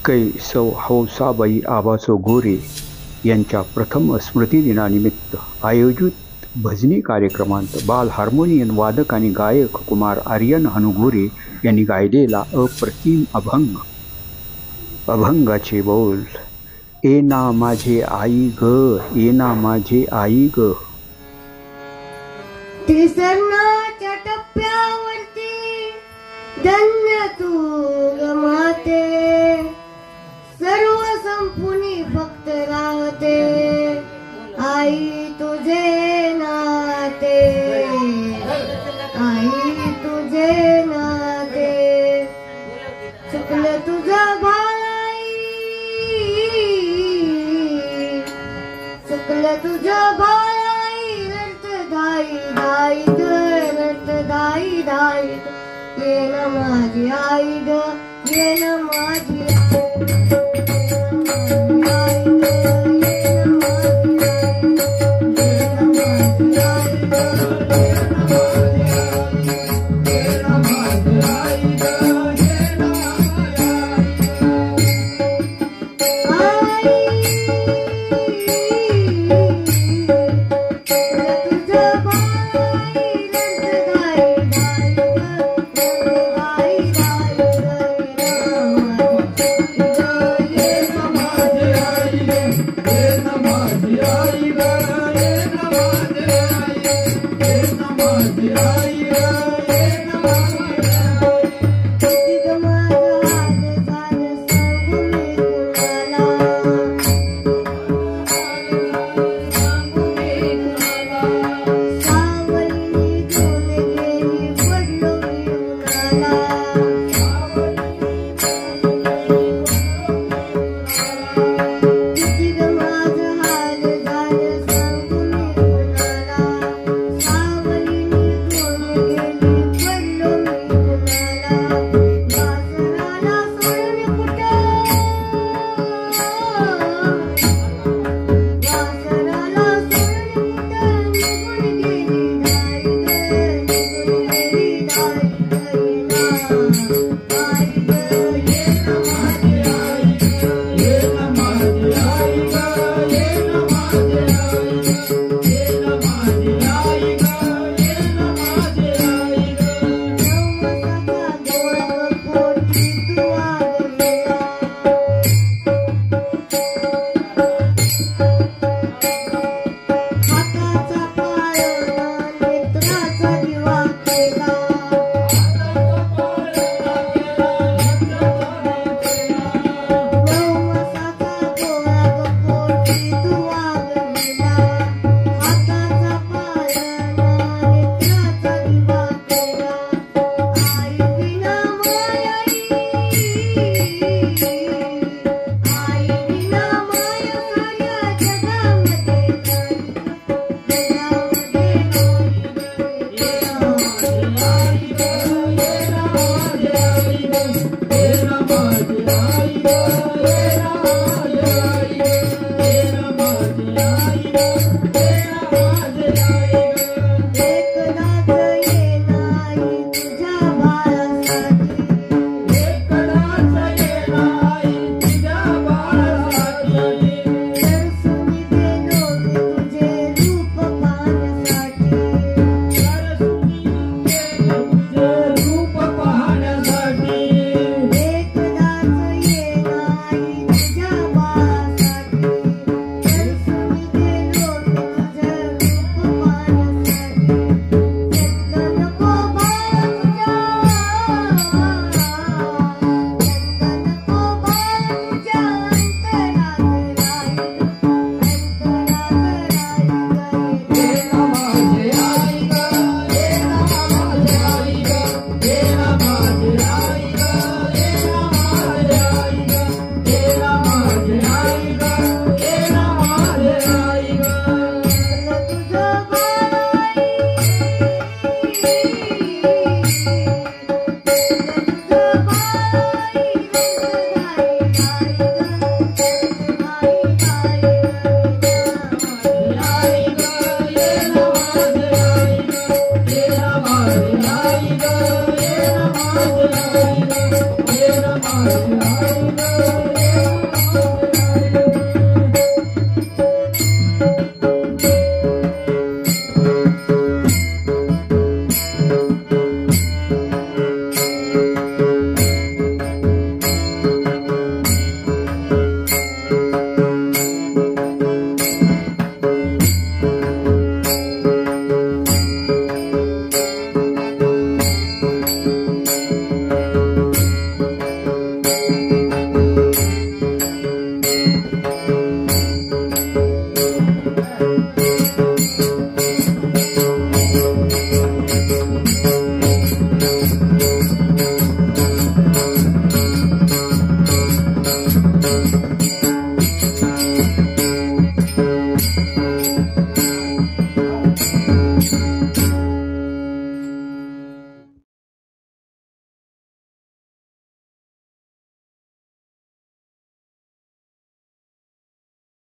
कै सौ हौसाबाई आबासो गोरे यांच्या प्रथम स्मृतिदिनानिमित्त आयोजित भजनी कार्यक्रमात बाल हार्मोनियम वादक आणि गायक कुमार आर्यन हनुगोरे यांनी गायलेला अप्रतिम अभंग. अभंगाचे बोल. ए ना माझे आई ग, ए ना माझे आई ग. त्रिसर्णाच्या टप्प्यावरती धन्य तू ग माते, सर्व संपुनी फक्त राहते आई तुझे नाते, आई तुझे नाते. चुकलं तुझं बाळाई, चुकलं तुझं बाळाई, रडत दाई दाई ग, रडत दाई दाई ग. ये ना माझी आई ग, ये ना माझी आई. Thank you.